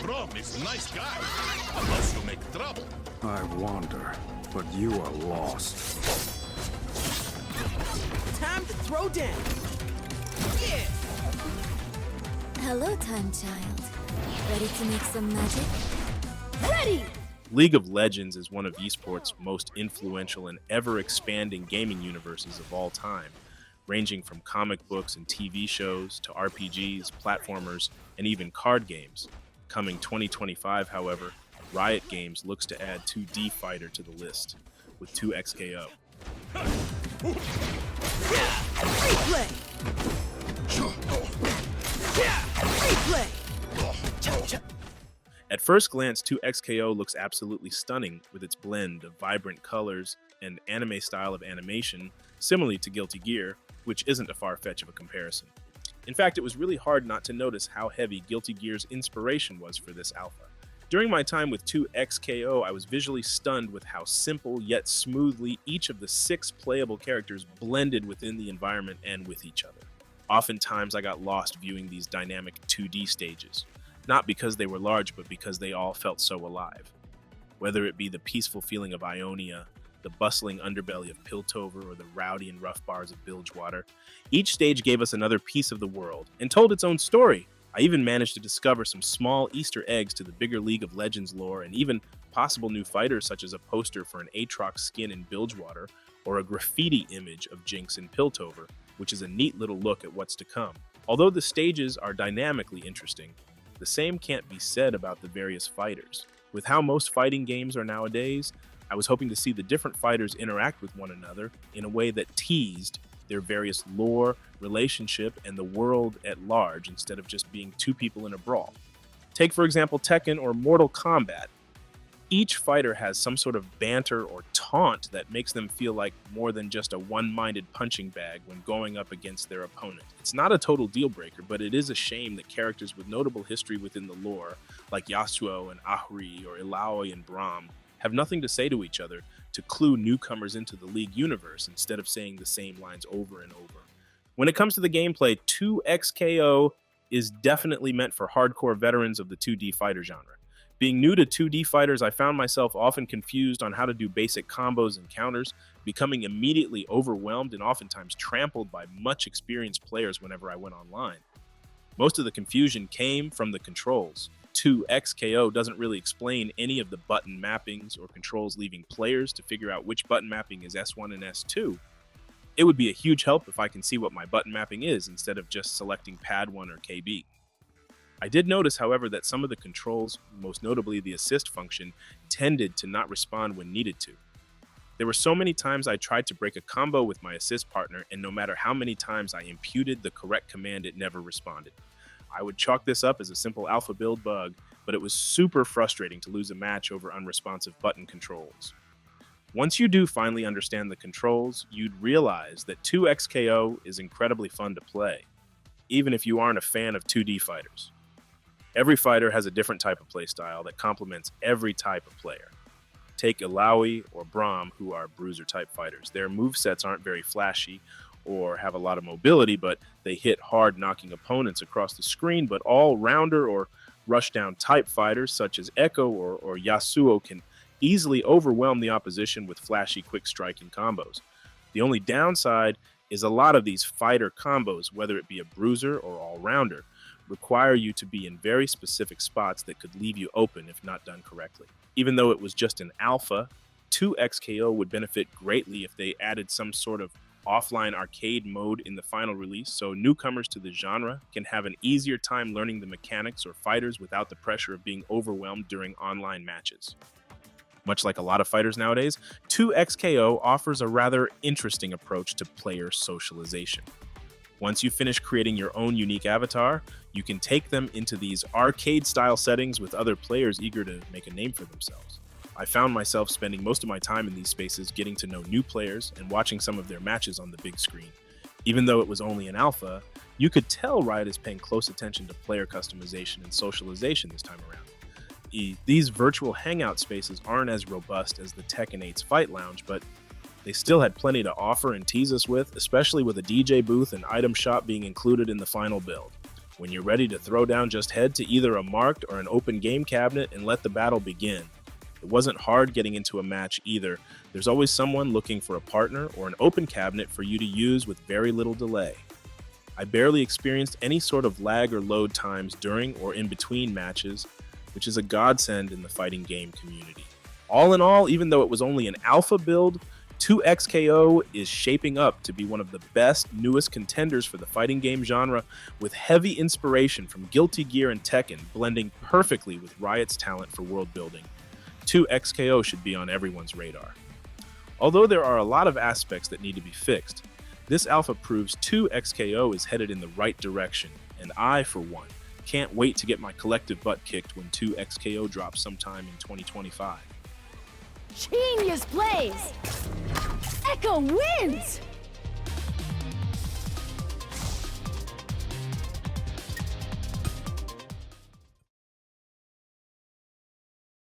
Brom is a nice guy, unless you make trouble. I wander, but you are lost. Time to throw down. Yeah. Hello, Time Child. Ready to make some magic? Ready. League of Legends is one of esports' most influential and ever-expanding gaming universes of all time, ranging from comic books and TV shows to RPGs, platformers, and even card games. Coming 2025, however, Riot Games looks to add 2D Fighter to the list, with 2XKO. Replay. Replay. At first glance, 2XKO looks absolutely stunning with its blend of vibrant colors and anime style of animation, similarly to Guilty Gear, which isn't a far-fetch of a comparison. In fact, it was really hard not to notice how heavy Guilty Gear's inspiration was for this alpha. During my time with 2XKO, I was visually stunned with how simple yet smoothly each of the 6 playable characters blended within the environment and with each other. Oftentimes, I got lost viewing these dynamic 2D stages, not because they were large, but because they all felt so alive. Whether it be the peaceful feeling of Ionia, the bustling underbelly of Piltover, or the rowdy and rough bars of Bilgewater, each stage gave us another piece of the world and told its own story. I even managed to discover some small Easter eggs to the bigger League of Legends lore and even possible new fighters such as a poster for an Aatrox skin in Bilgewater or a graffiti image of Jinx in Piltover, which is a neat little look at what's to come. Although the stages are dynamically interesting, the same can't be said about the various fighters. With how most fighting games are nowadays, I was hoping to see the different fighters interact with one another in a way that teased their various lore, relationship, and the world at large instead of just being 2 people in a brawl. Take, for example, Tekken or Mortal Kombat. Each fighter has some sort of banter or taunt that makes them feel like more than just a one-minded punching bag when going up against their opponent. It's not a total deal breaker, but it is a shame that characters with notable history within the lore, like Yasuo and Ahri or Illaoi and Braum, have nothing to say to each other to clue newcomers into the League universe instead of saying the same lines over and over. When it comes to the gameplay, 2XKO is definitely meant for hardcore veterans of the 2D fighter genre. Being new to 2D fighters, I found myself often confused on how to do basic combos and counters, becoming immediately overwhelmed and oftentimes trampled by much experienced players whenever I went online. Most of the confusion came from the controls. 2XKO doesn't really explain any of the button mappings or controls, leaving players to figure out which button mapping is S1 and S2. It would be a huge help if I can see what my button mapping is instead of just selecting pad 1 or KB. I did notice, however, that some of the controls, most notably the assist function, tended to not respond when needed to. There were so many times I tried to break a combo with my assist partner, and no matter how many times I imputed the correct command, it never responded. I would chalk this up as a simple alpha build bug, but it was super frustrating to lose a match over unresponsive button controls. Once you do finally understand the controls, you'd realize that 2XKO is incredibly fun to play, even if you aren't a fan of 2D fighters. Every fighter has a different type of playstyle that complements every type of player. Take Illaoi or Braum, who are bruiser-type fighters. Their movesets aren't very flashy or have a lot of mobility, but they hit hard, knocking opponents across the screen. But all-rounder or rushdown type fighters such as Echo or Yasuo can easily overwhelm the opposition with flashy, quick striking combos. The only downside is a lot of these fighter combos, whether it be a bruiser or all-rounder, require you to be in very specific spots that could leave you open if not done correctly. Even though it was just an alpha, 2XKO would benefit greatly if they added some sort of offline arcade mode in the final release so newcomers to the genre can have an easier time learning the mechanics or fighters without the pressure of being overwhelmed during online matches. Much like a lot of fighters nowadays, 2XKO offers a rather interesting approach to player socialization. Once you finish creating your own unique avatar, you can take them into these arcade-style settings with other players eager to make a name for themselves. I found myself spending most of my time in these spaces getting to know new players and watching some of their matches on the big screen. Even though it was only an alpha, you could tell Riot is paying close attention to player customization and socialization this time around. These virtual hangout spaces aren't as robust as the Tekken 8's Fight Lounge, but they still had plenty to offer and tease us with, especially with a DJ booth and item shop being included in the final build. When you're ready to throw down, just head to either a marked or an open game cabinet and let the battle begin. It wasn't hard getting into a match either. There's always someone looking for a partner or an open cabinet for you to use with very little delay. I barely experienced any sort of lag or load times during or in between matches, which is a godsend in the fighting game community. All in all, even though it was only an alpha build, 2XKO is shaping up to be one of the best, newest contenders for the fighting game genre, with heavy inspiration from Guilty Gear and Tekken blending perfectly with Riot's talent for world building. 2XKO should be on everyone's radar. Although there are a lot of aspects that need to be fixed, this alpha proves 2XKO is headed in the right direction, and I, for one, can't wait to get my collective butt kicked when 2XKO drops sometime in 2025. Genius plays! Echo wins!